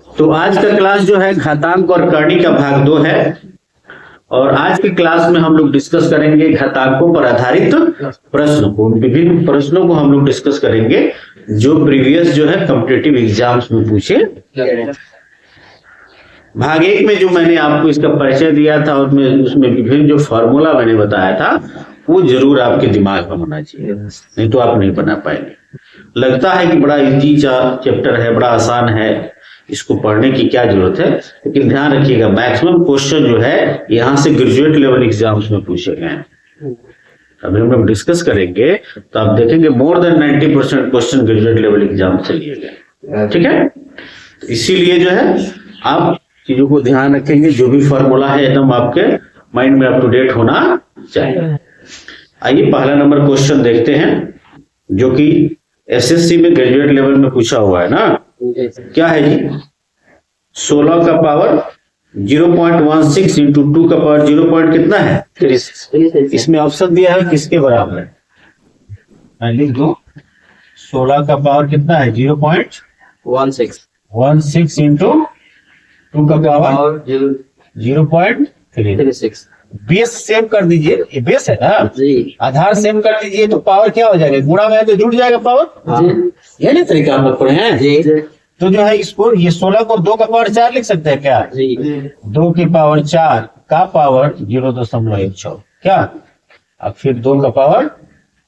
तो आज का क्लास जो है घातांक और करणी का भाग 2 है। और आज के क्लास में हम लोग डिस्कस करेंगे घातांकों पर आधारित प्रश्नों को, विभिन्न प्रश्नों को हम लोग डिस्कस करेंगे जो प्रीवियस जो है कॉम्पिटिटिव एग्जाम्स में पूछे। भाग 1 में जो मैंने आपको इसका परिचय दिया था और उसमें विभिन्न जो फॉर्मूला मैंने बताया था वो जरूर आपके दिमाग में होना चाहिए, नहीं तो आप नहीं बना पाएंगे। लगता है कि बड़ा इजी चैप्टर है, बड़ा आसान है, इसको पढ़ने की क्या जरूरत है, लेकिन ध्यान रखिएगा मैक्सिमम क्वेश्चन जो है यहाँ से ग्रेजुएट लेवल एग्जाम्स में पूछे गए हैं। अभी हम लोग डिस्कस करेंगे तो आप देखेंगे more than 90% question graduate level exam से लिए गए। ठीक है, इसीलिए जो है आप चीजों को ध्यान रखेंगे, जो भी फॉर्मूला है एकदम आपके माइंड में अप टू डेट होना चाहिए। आइए पहला नंबर क्वेश्चन देखते हैं जो कि एसएससी में ग्रेजुएट लेवल में पूछा हुआ है ना। क्या है जी? 16 का पावर 0.16 इंटू 2 का पावर 0 पॉइंट कितना है 36। इसमें ऑप्शन दिया है किसके बराबर है, मैं लिख दो। 16 का पावर कितना है 0.16 इंटू 2 का पावर 0.36। बेस सेम कर दीजिए, ये बेस है ना जी, आधार सेम कर दीजिए तो पावर क्या हो जाएगा, गुणा में तो जुड़ जाएगा पावर। ये नहीं तरीका हम लोग पढ़े हैं जी। तो जो है इसको ये 16 को 2 का पावर 4 लिख सकते हैं क्या जी? 2 की पावर 4 का पावर 0.16 क्या, अब फिर 2 का पावर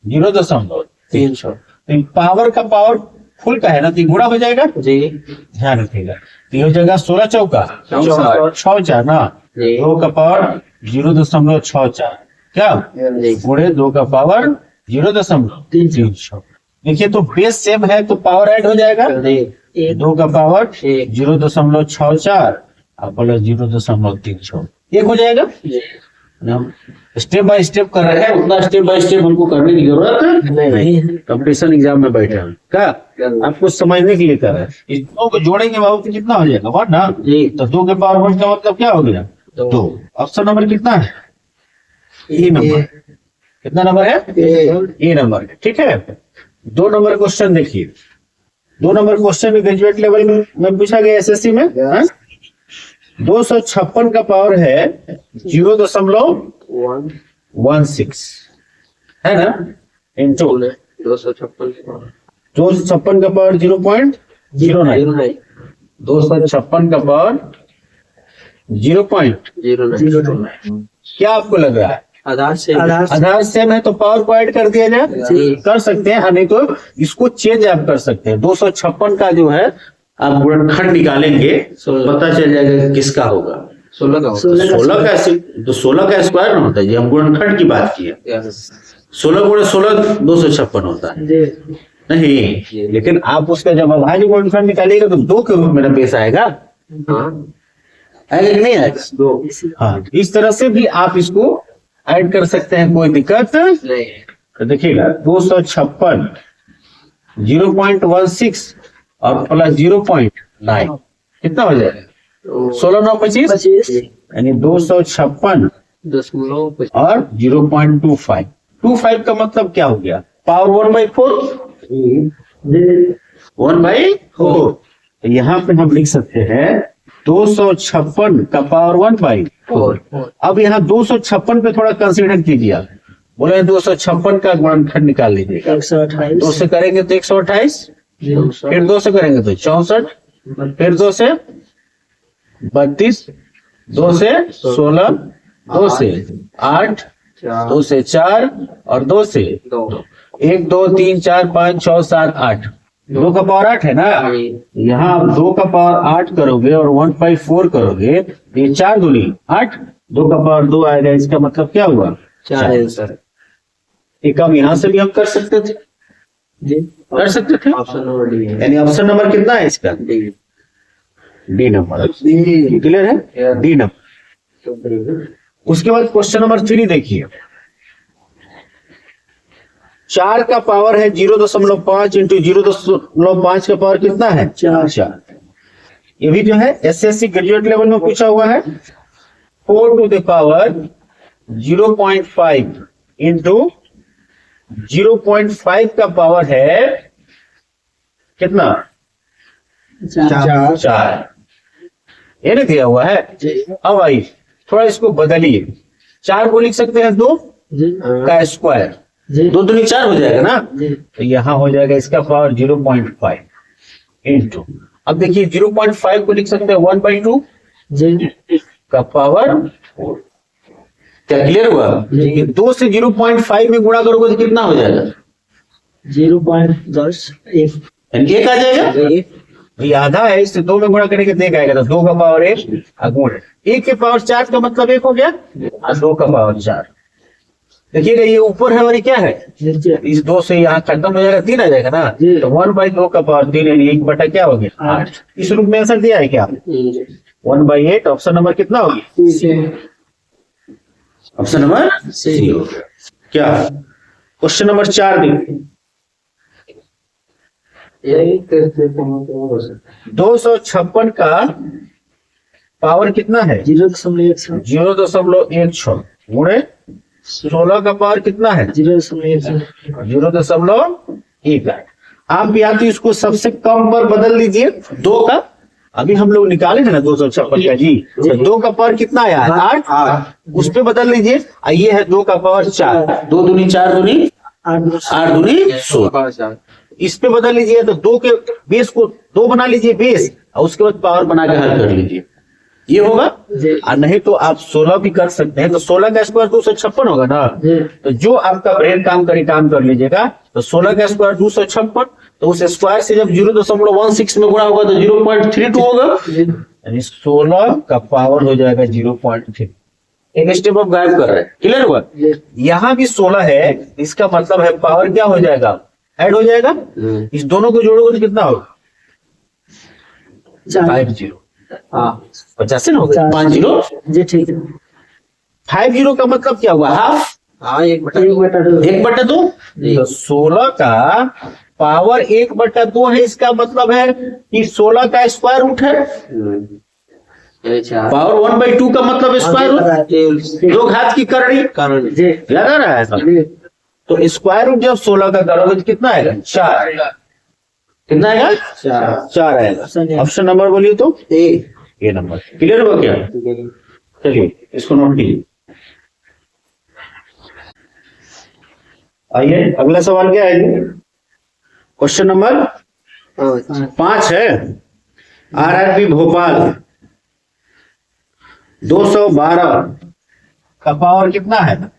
0.36। तो पावर का पावर फुल का है ना, तो गुणा हो जाएगा जी, ध्यान रखिएगा। तो ये हो जाएगा 16 चौका 6 ना, 2 का पावर 0.64 क्या गुणे 2 का पावर 0.36। देखिए तो बेस सेम है तो पावर ऐड हो जाएगा, 2 का पावर 0.64 और प्लस 0.36 एक हो जाएगा। हम स्टेप बाय स्टेप कर रहे हैं, उतना स्टेप बाय स्टेप हमको करने की जरूरत नहीं। कंपटीशन एग्जाम में बैठे हैं क्या, आपको समझने के लिए कर रहे हैं। इस दो को जोड़ेंगे बाबू तो कितना हो जाएगा 1 ना, तो 2 के पावर 1 का मतलब क्या हो गया 2। ऑप्शन नंबर कितना है, ए नंबर। कितना नंबर है, ए नंबर। ठीक है, 2 नंबर क्वेश्चन देखिए। 2 नंबर क्वेश्चन ग्रेजुएट लेवल में पूछा गया एसएससी में। 256 का पावर है 0.16 है ना, इंटू 256 का पावर 0.09। 256 का पावर 0.09। क्या आपको लग रहा है आधार सेम है तो पावर को ऐड कर दिया जाए, कर सकते हैं, नहीं तो इसको चेंज आप कर सकते हैं। 256 का जो है आप गुणनखंड निकालेंगे पता चल जाएगा किसका होगा, 16 का। 16 का स्क्वायर ना होता है जी, हम गुणनखंड की बात की है। 16 गुणे 16 256 होता है नहीं, लेकिन आप उसका जब अभाज्य गुणनखंड निकालिएगा तो 2 के रूप में बेस आएगा, आएगा कि नहीं आएगा 2। हाँ, इस तरह से भी आप इसको ऐड कर सकते हैं, कोई दिक्कत नहीं। तो देखिएगा 256 0.16 और प्लस 0.9 कितना हो जाएगा 16 9 25, यानी 256 और 0.25 का मतलब क्या हो गया, पावर 1/4 1/4। यहाँ पे हम लिख सकते हैं 256 का पावर 1/4। अब यहाँ 256 पे थोड़ा कंसीडर कीजिए, आप बोले 256 का गुणनखंड निकाल लीजिएगा। 2 से करेंगे तो 128, फिर 2 से करेंगे तो 64, फिर 2 से 32, 2 से 16, 2 से 8, 2 से 4 और 2 से 1 2 3 4 5 6 7 8। 2 का पावर 8 है ना, यहाँ आप 2 का पावर 8 करोगे और 1/4 करोगे, ये 4 दूनी 8, 2 का पावर 2 आएगा, इसका मतलब क्या हुआ 4। एक काम यहाँ से भी हम कर सकते थे जी, कर सकते थे। ऑप्शन नंबर डी, यानी ऑप्शन नंबर कितना है इसका, डी नंबर। क्लियर है, डी नंबर। उसके बाद क्वेश्चन नंबर 3 देखिए। 4 का पावर है 0.5 इंटू 0.5 का पावर कितना है 4। ये भी जो है एसएससी ग्रेजुएट लेवल में पूछा हुआ है। 4 टू द पावर 0.5 इंटू 0.5 का पावर है कितना 4। ये नहीं दिया हुआ है। अब आई थोड़ा इसको बदलिए, 4 को लिख सकते हैं 2 का स्क्वायर, 2 दूनी 4 हो जाएगा ना, तो यहाँ हो जाएगा इसका पावर 0.5 इंटू, अब देखिए 0.5 को लिख सकते हैं 1/2 का पावर 4। क्या क्लियर हुआ? 2 से 0.5 में गुणा करोगे तो कितना हो जाएगा? 0.10 एक आ जाएगा। ये आधा है, इससे 2 में गुणा करेंगे तो 1 आएगा, तो 2 का पावर 1 गुण 1 के पावर 4 का मतलब 1 हो गया, और 2 का पावर 4। देखिएगा ये ऊपर है और ये क्या है, इस 2 से यहाँ खत्म हो जाएगा, 3 आ जाएगा ना, तो 1/2 का पावर 3 यानी 1 बटा क्या हो गया 8। इस रूप में आंसर दिया है क्या? 1/8। ऑप्शन नंबर कितना होगी? ऑप्शन नंबर सी हो गया। क्या क्वेश्चन नंबर 4 देखिए, 256 का पावर कितना है? 0.16 गुणे 16 का पावर कितना है? 0.18। आप या तो इसको सबसे कम पर बदल लीजिए 2 का, अभी हम लोग निकाले थे ना 256 का जी, तो 2 का पावर कितना आया है 8, उस पे बदल लीजिए। ये है 2 का पावर 4, 2 दूनी 4 दूनी 8 दूनी 16, इस पे बदल लीजिए, तो 2 के बेस को 2 बना लीजिए बेस, और उसके बाद पावर बना के हल कर लीजिए, ये होगा। और नहीं तो आप 16 भी कर सकते हैं, तो 16 का स्क्वायर 256 होगा ना, तो जो आपका ब्रेन काम कर लीजिएगा। तो 16 का स्क्वायर 256, तो उस स्क्वायर से जब 0.16 में गुणा होगा तो 0.32 होगा, यानी 16 का पावर हो जाएगा 0.3। एक स्टेप आप गायब कर रहे हैं, क्लियर हुआ? यहाँ भी 16 है, इसका मतलब है पावर क्या हो जाएगा, ऐड हो जाएगा। इस दोनों को जोड़ोगे तो कितना होगा? 50। 50 ना होगा, 50 जी ठीक है। 50 का मतलब क्या हुआ? हाफ, 1/2। तो 16 का पावर 1/2 है, इसका मतलब है कि 16 का स्क्वायर रूट है। पावर 1/2 का मतलब स्क्वायर रूट, 2 घात की करनी, याद आ रहा है सब? तो स्क्वायर रूट जब 16 का करोगे तो कितना आएगा? 4। कितना आएगा? 4 आएगा। ऑप्शन नंबर बोलिए तो ए नंबर। क्लियर हुआ क्या? चलिए इसको नोट कीजिए। आइए अगला सवाल क्या है? क्वेश्चन नंबर 5 है। आरआरबी भोपाल 212 का पावर कितना है?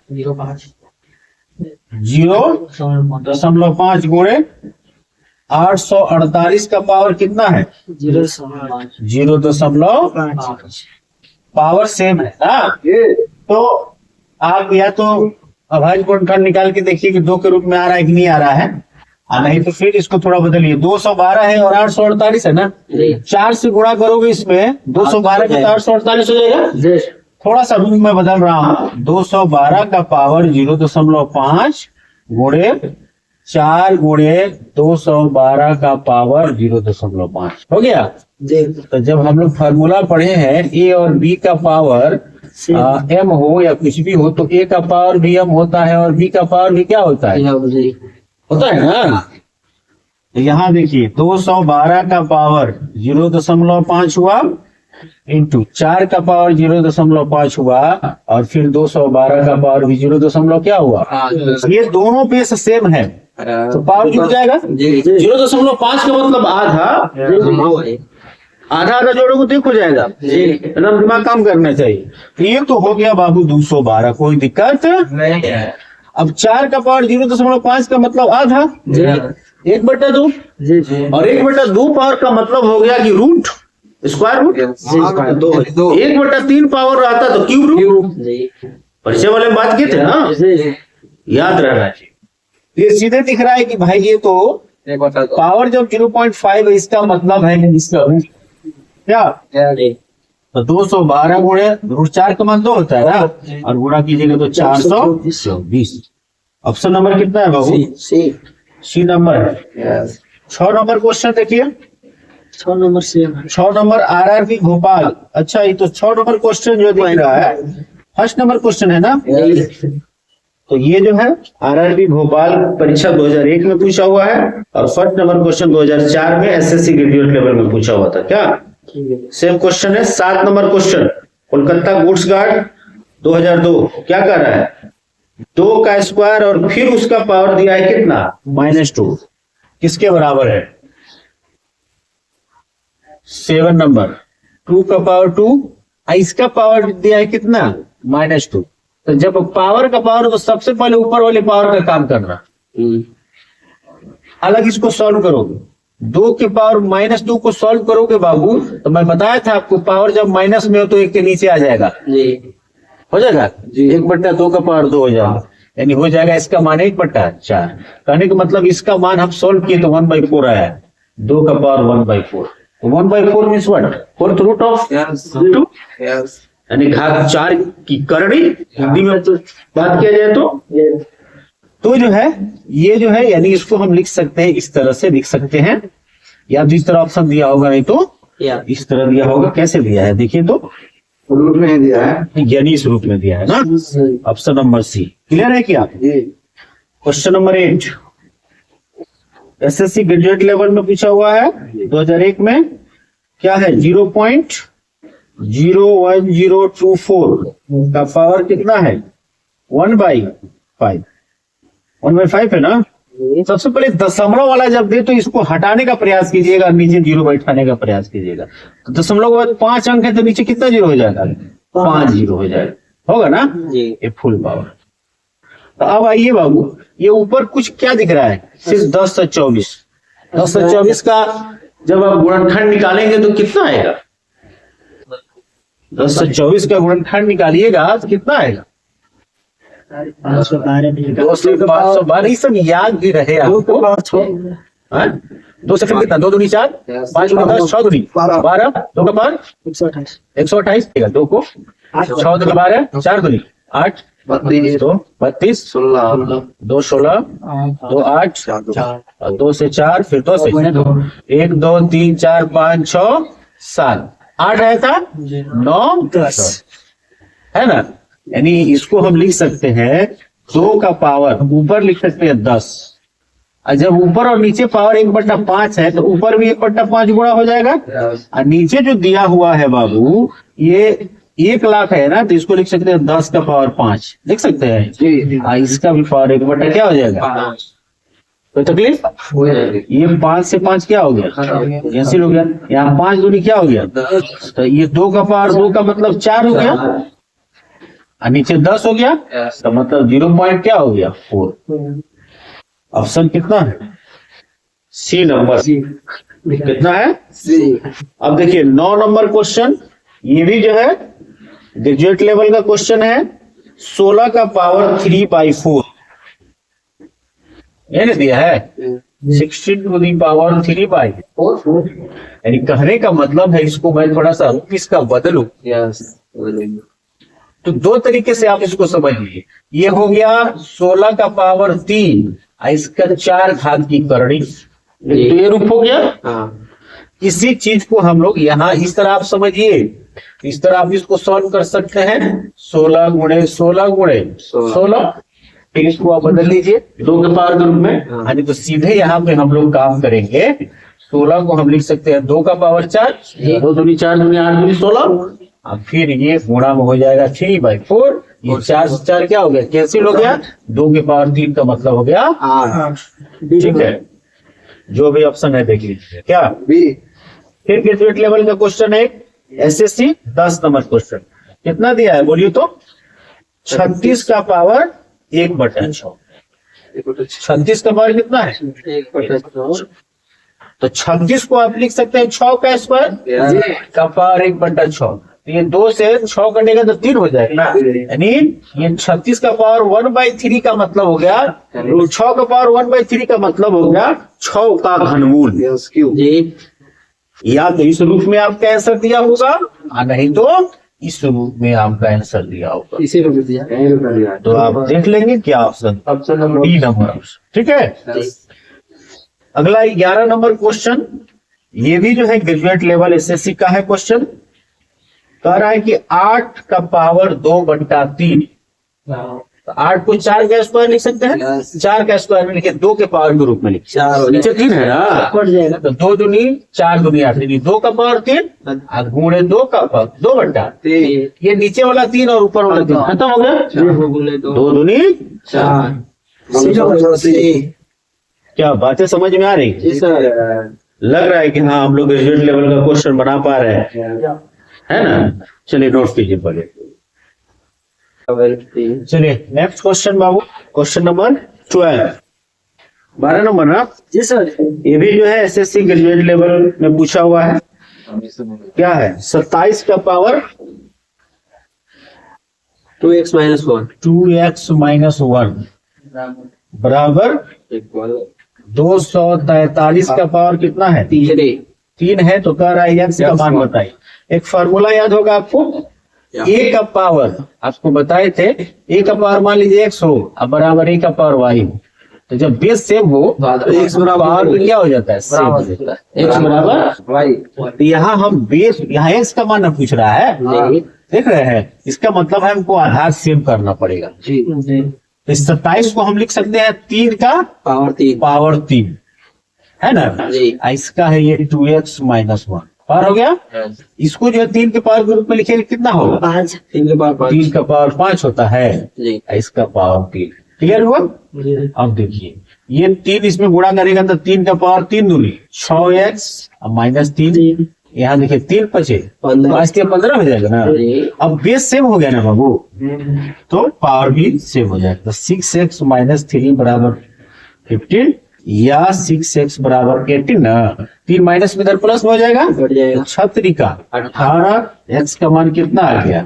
0.5 गुणे 848 का पावर कितना है? 0.5। पावर सेम है ना, तो आप या तो अभाज्य गुणनखंड निकाल के देखिए कि 2 के रूप में आ रहा है कि नहीं आ रहा है, नहीं तो फिर इसको थोड़ा बदलिए। 212 है और 848 है ना, 4 से गुणा करोगे इसमें 212 का तो 848 हो जाएगा। थोड़ा सा रूप में बदल रहा हूं, 212 का पावर 0.5 गुणे 4 गुणे 212 का पावर 0.5 हो गया। तो जब हम लोग फार्मूला पढ़े हैं ए और बी का पावर एम हो या कुछ भी हो, तो ए का पावर भी एम होता है और बी का पावर भी क्या होता है? होता है ना। तो यहाँ देखिए 212 का पावर 0.5 हुआ इंटू 4 का पावर 0.5 हुआ, और फिर 212 का पावर भी 0. क्या हुआ? ये दोनों बेस सेम है, तो पावर जुड़ जाएगा। 0.5 का मतलब आधा, आधा जोड़ोगे तो 1 हो जाएगा। एकदम दिमाग काम करना चाहिए। ये तो हो गया बाबू 212, कोई दिक्कत नहीं है। अब 4 का पावर 0.5 का मतलब आधा, 1/2, और 1/2 पावर का मतलब हो गया कि रूट, स्क्वायर रूट। 1/3 पावर आता तो क्यूब रूट। परिचय वाले में बात किए थे ना, याद रहना चाहिए। ये सीधे दिख रहा है कि भाई ये तो पावर जब 0.5 है, इसका मतलब है इसका रूट क्या? तो 212 गुणे रूट 4 का मान 2 होता है ना, और गुणा कीजिएगा तो 420। ऑप्शन नंबर कितना है बाबू? सी नंबर है। 6 नंबर क्वेश्चन देखिए। 6 नंबर सेम है। 6 नंबर आरआरबी भोपाल। अच्छा, ये तो 6 नंबर क्वेश्चन जो दिख रहा है फर्स्ट नंबर क्वेश्चन है ना। तो ये जो है आरआरबी भोपाल परीक्षा 2001 में पूछा हुआ है, और फर्स्ट नंबर क्वेश्चन 2004 में एसएससी ग्रेजुएट लेवल में पूछा हुआ था। क्या ठीक है सेम क्वेश्चन है। 7 number question, Kolkata goods guard 2002 क्या कर रहा है, 2 का स्क्वायर और फिर उसका पावर दिया है कितना, -2, किसके बराबर है। 7 नंबर, 2 का पावर 2, इसका पावर दिया है कितना, -2। तो जब पावर का पावर तो सबसे पहले ऊपर वाले पावर का काम करना, अलग इसको सॉल्व करोगे। 2 के पावर -2 को सॉल्व करोगे बाबू, तो मैं बताया था आपको पावर जब माइनस में हो तो 1 के नीचे आ जाएगा, जी हो जाएगा 1/2 का पावर 2 हो जाएगा, यानी हो जाएगा इसका मान 1/4। कहने का मतलब इसका मान हम सॉल्व किए तो 1/4 आया, 2 का power 1/4। 1/4 means what, fourth root of 2, यानी घात 4 की करड़ी, हिंदी में तो बात किया जाए तो जो है ये जो है, यानी इसको हम लिख सकते हैं, इस तरह से लिख सकते हैं, या जिस तरह ऑप्शन दिया होगा, नहीं तो या इस तरह दिया होगा। कैसे दिया है देखिए तो, रूट में दिया है, यानी इस रूप में दिया है ना, ऑप्शन नंबर सी। क्लियर है क्या। Question number 8 SSC graduate level में पूछा हुआ है 2001 में, क्या है 0.01024 का पावर कितना है, 1/5, 1/5 है ना। सबसे पहले दशमलव वाला जब दे तो इसको हटाने का प्रयास कीजिएगा, नीचे 0 बैठाने का प्रयास कीजिएगा। तो दशमलव के बाद 5 अंक है तो नीचे कितना 0 हो जाएगा, 5 0 हो जाएगा, होगा ना जी ये फुल पावर। तो अब आइए बाबू, ये ऊपर कुछ क्या दिख रहा है, सिर्फ 10 से 24। 10 से 24 का जब आप गुणनखंड निकालेंगे तो कितना आएगा, 10 से 24 का गुणनखंड निकालिएगा तो कितना आएगा, 212 ही सब याद भी रहे आपको। हाँ? 2 से फिर कितना, 2 दूनी 4, 5 दूनी 10, 6 दूनी 12, 2 का पावर 128 128, 2 को 6 दूनी 12, 4 दूनी 8, 32, 2 32, 16, 2 16, 2 8, 2 से 4, फिर 2 से 1 2 3 4 5 6 7 8 आया था, 9 10 है ना। यानी इसको हम लिख सकते हैं 2 का पावर, ऊपर लिख सकते हैं 10, और जब ऊपर और नीचे पावर 1/5 है तो ऊपर भी 1/5 गुणा हो जाएगा, और नीचे जो दिया हुआ है बाबू ये 1 लाख है ना, तो इसको लिख सकते हैं 10 का पावर 5 लिख सकते हैं, और इसका भी पावर 1/5 क्या हो जाएगा, कोई तकलीफ। ये 5 से 5 क्या हो गया, कैंसिल हो गया, यहाँ 5 दूनी क्या हो गया, तो ये 2 का पावर 2 का मतलब 4 हो गया, और नीचे 10 हो गया, तो मतलब 0 पॉइंट क्या हो गया 4। ऑप्शन कितना है, सी नंबर, कितना है सी। अब देखिए 9 नंबर क्वेश्चन, ये भी जो है ग्रेजुएट लेवल का क्वेश्चन है, 16 का पावर 3/4 ये दिया है, 16 टू दी पावर 3/4, यानी कहने का मतलब है, इसको मैं थोड़ा सा इसका बदलूं तो 2 तरीके से आप इसको समझिए। ये हो गया 16 का पावर 3, इसका 4 घात की करड़ी, तो ये रूप हो गया। इसी चीज को हम लोग यहाँ इस तरह आप समझिए, इस तरह आप इसको सॉल्व कर सकते हैं, 16 गुणे 16 गुणे 16, फिर इसको आप बदल लीजिए 2 के पावर के रूप में, यानी तो सीधे यहाँ पे हम लोग काम करेंगे। 16 को हम लिख सकते हैं 2 का पावर 4, 2 दूनी 4 दूनी 8 दूनी 16, अब फिर ये गुणा में हो जाएगा 3/4, ये 4 से 4 क्या हो गया, कैंसिल हो गया, 2 के पावर 3 का मतलब हो गया 8। ठीक है, जो भी ऑप्शन है देख लीजिए क्या बी। फिर ग्रेजुएट लेवल का क्वेश्चन है एसएससी 10 नंबर क्वेश्चन, कितना दिया है बोलिए तो, 36 का पावर 1/6, 36 का पावर कितना है 1/6, तो 36 को आप लिख सकते हैं 6 का स्क्वायर का पावर 1/6, तो ये 2 से 6 कटेगा तो 3 हो जाएगा, यानी ये 36 का पावर 1/3 का मतलब हो गया, 6 का पावर 1/3 का मतलब हो गया 6 का घनमूल जी। या तो इस रूप में आपका आंसर दिया होगा, और नहीं तो इस रूप में आपका आंसर दिया होगा, इसी को दिया तो आप देख लेंगे क्या option, option number B number, ठीक है। अगला 11 नंबर क्वेश्चन, ये भी जो है ग्रेजुएट लेवल एसएससी का है क्वेश्चन, कह रहा है कि 8 का पावर 2/3 तो 8 को 4 का स्क्वायर लिख सकते हैं। Yes. 4 का स्क्वायर में लिखे 2 के पावर के रूप में लिखे। 4 हो नीचे 3 है ना, कट जाएगा। तो 2 दूनी 4 दूनी 8 यानी 2 का पावर 3 और गुणे 2 का पावर 2 बट्टा 3 ये नीचे वाला 3 और ऊपर वाला 3 खत्म हो गया। 4 गुने 2 2 दूनी 4 क्या बातें समझ में आ रही है? जी सर। लग रहा है कि हाँ हम लोग ग्रेजुएट लेवल का क्वेश्चन बना पा रहे हैं, है ना। चलिए नोट कीजिए पहले। चलिए नेक्स्ट क्वेश्चन बाबू, क्वेश्चन नंबर 12, 12 नंबर ना। जी सर। ये भी जो है एसएससी ग्रेजुएट लेवल में पूछा हुआ है। क्या है? 27 का power 2x minus 1 2x minus 1 बराबर 243 का पावर कितना है? 3 है। तो कह रहा है एक्स का मान बताइए। एक फार्मूला याद होगा आपको, ए का पावर आपको बताए थे, ए का पावर मान लीजिए एक्स हो अब बराबर ए का पावर वाई हो, तो जब बेस सेम हो तो एक्स बराबर पावर भी क्या हो जाता है? सेम हो जाता है। एक्स बराबर y तो यहाँ हम बेस, यहाँ एक्स का मान पूछ रहा है, देख रहे हैं। इसका मतलब है हमको आधार सेव करना पड़ेगा। जी तो इस 27 को हम लिख सकते हैं 3 का पावर 3 है ना। जी। इसका है ये 2x माइनस 1 पावर हो गया। इसको जो है 3 के पावर के रूप में लिखेंगे कितना होगा? 5। 3 के पावर 3 का पावर 5 होता है, जी इसका पावर 3। क्लियर हुआ? अब देखिए ये 3 इसमें गुणा करेगा तो 3 का पावर 3 दूनी 6x माइनस 3, यहाँ देखिए 3 बचे 5 के 15 हो जाएगा ना। अब बेस सेम हो गया ना बाबू, तो पावर भी सेम हो जाएगा। तो 6x माइनस 3 बराबर 15 या 6x बराबर 18 ना। 3 माइनस में इधर प्लस में हो जाएगा, बढ़ जाएगा। 36 का 18 x का मान कितना आ गया?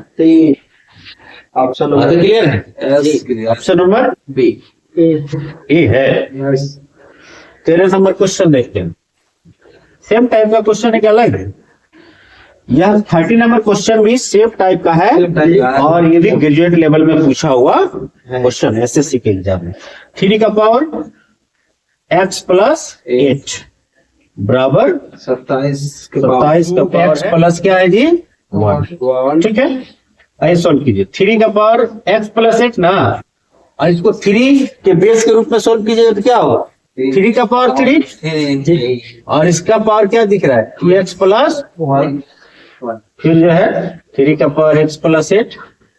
ऑप्शन बात नंबर क्लियर है? ऑप्शन नंबर बी ए है। 13 नंबर क्वेश्चन देखते हैं। सेम टाइप का क्वेश्चन है, क्या अलग है? यह 30 नंबर क्वेश्चन भी सेम टाइप का है Same type का है। और ये भी ग्रेजुएट लेवल में पूछा हुआ क्वेश्चन है एसएससी के एग्जाम में। 3 का पावर x प्लस 8 बराबर 27 27 का पावर x प्लस क्या है जी? 1। ठीक है, आइए सोल्व कीजिए। 3 का पावर x प्लस 8 ना, और इसको 3 के बेस के रूप में सोल्व कीजिएगा तो क्या होगा? 3 का पावर 3 और इसका पावर क्या दिख रहा है? 2x plus 1। फिर जो है 3 का पावर x प्लस 8।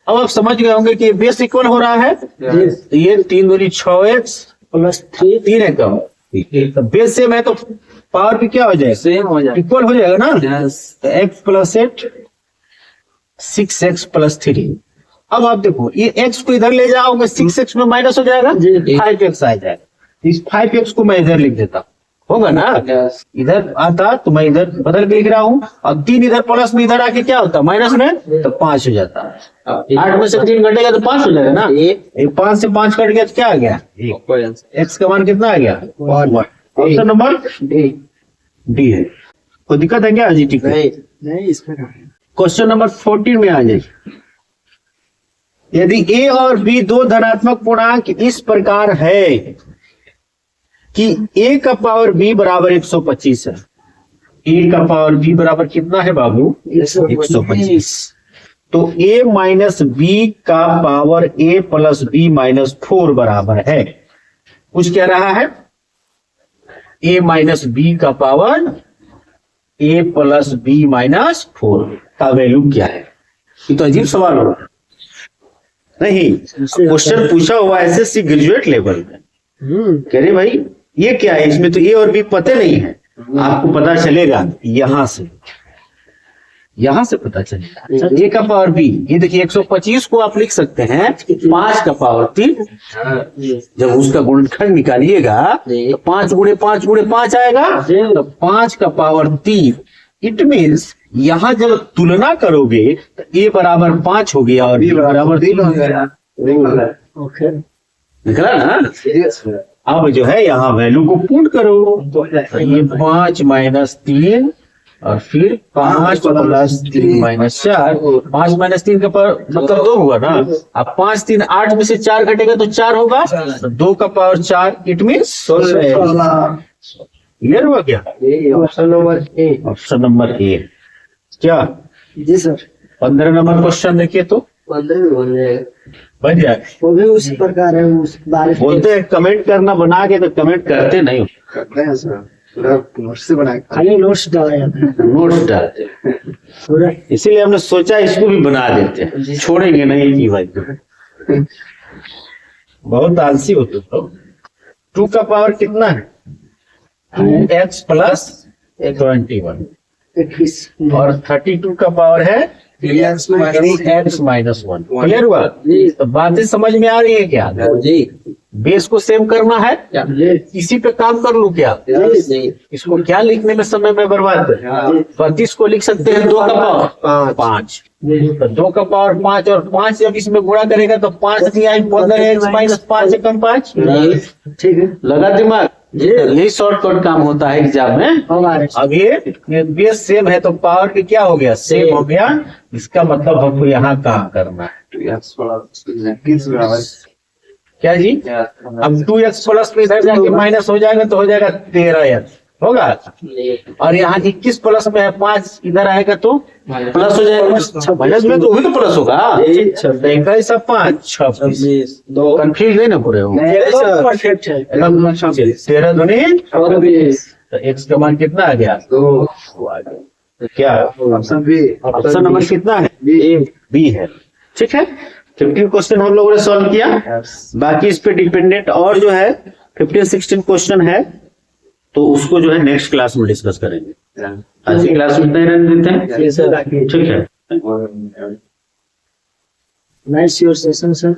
अब आप समझ गए होंगे कि बेस इक्वल हो रहा है, तो ये 3 दूनी 6x प्लस 3 है कम, तो बेस सेम है तो पावर भी क्या हो जाएगा? सेम हो जाएगा। इक्वल हो जाएगा ना। तो x प्लस 8 6x प्लस 3। अब आप देखो ये x को इधर ले जाओगे 6x में माइनस हो जाएगा, 5x आ जाएगा। इस 5x को मैं इधर लिख देता हूँ, होगा ना। इधर आता तो मैं इधर बदल के लिख रहा हूँ, और 3 इधर प्लस में इधर आके क्या होता? माइनस में, तो 5 हो जाता है। 8 में से 3 घटेगा तो 5 हो जाएगा ना। 5 से 5 कट गया तो क्या आ गया? x का मान कितना आ गया? 1। ऑप्शन नंबर डी है। कोई दिक्कत है क्या? जी ठीक है। नहीं इसमें क्वेश्चन नंबर 14 में आ जाइए। यदि a और b दो धनात्मक पूर्णांक इस प्रकार है कि a का पावर b बराबर 125 है। a का पावर b बराबर कितना है बाबू? 125। तो a माइनस b का power a plus b minus 4 बराबर है। कुछ कह रहा है a माइनस b का power a plus b minus 4 का वैल्यू क्या है? ये तो अजीब सवाल हो रहा है। नहीं, क्वेश्चन पूछा हुआ एसएससी ग्रेजुएट लेवल में। कह रहे भाई ये क्या है? इसमें तो ए और बी पते नहीं है। आपको पता चलेगा यहां से पता चलेगा। ए का पावर बी, ये देखिए 125 को आप लिख सकते हैं 5 का पावर 3। जब उसका गुणनखंड निकालिएगा तो 5 गुणे 5 गुणे 5 आएगा, तो 5 का पावर 3। इट मीन्स यहाँ जब तुलना करोगे तो ए बराबर 5 हो गया और बी बराबर 3 हो गया। निकला ना। अब जो है यहाँ वैल्यू को पुट करो, तो ये 5 माइनस 3 और फिर 5 प्लस 3 माइनस 4। 5 माइनस 3 का पावर मतलब 2 हुआ ना। अब 5 3 8 में से 4 घटेगा तो 4 होगा, तो 2 का पावर 4। It means 16। क्लियर हुआ क्या? Option number A. Option number A. क्या जी सर। 15 नंबर क्वेश्चन देखिए तो 15 में बन जाएगा। बन जाए। वो भी उसी प्रकार है, उस बारिश बोलते हैं कमेंट करना बना के, तो कमेंट करते नहीं हो, करते हैं सर, पूरा नोट्स से बना के खाली नोट्स डाला जाता है नोट्स डालते हैं। पूरा। इसीलिए हमने सोचा इसको भी बना देते हैं, छोड़ेंगे नहीं की भाई। बहुत आलसी हो तुम लोग। 2 का पावर कितना है? 2x प्लस 21 21 और 32 का पावर है 3x माइनस 1। क्लियर हुआ? तो बातें समझ में आ रही है क्या? जी बेस को सेव करना है, इसी पे काम कर लूं क्या? नहीं इसको क्या लिखने में समय में बर्बाद कर? 32 को लिख सकते हैं 2 का पावर 5, तो 2 का पावर 5 और 5 जब इसमें गुणा करेगा तो 5 नहीं आई, 15x माइनस 5 से कम 5। ठीक है लगा दिमाग? यही शॉर्टकट काम होता है एग्जाम में। हमारे अब ये बेस सेम है तो पावर की क्या हो गया? सेम हो गया। इसका मतलब हमको यहाँ काम करना है। क्या जी? अब 2x प्लस में इधर जाके माइनस हो जाएगा तो हो जाएगा 13x होगा, और यहाँ 21 प्लस में है 5 इधर आएगा तो प्लस हो जाएगा। माइनस में तो वही तो प्लस होगा। 21 और 5 26। कंफ्यूज नहीं ना पूरे हो? परफेक्ट है। एकदम 13 दूनी तो x का मान कितना आ गया? तो तो क्या ऑप्शन बी, ऑप्शन नंबर कितना है? बी है। ठीक है, 15 क्वेश्चन हम लोगों ने सॉल्व किया। बाकी इस पे डिपेंडेंट और जो है 15-16 क्वेश्चन है, तो उसको जो है नेक्स्ट क्लास में डिस्कस करेंगे। आज की क्लास में इतना ही रहने देते हैं। ठीक है। Nice your session sir.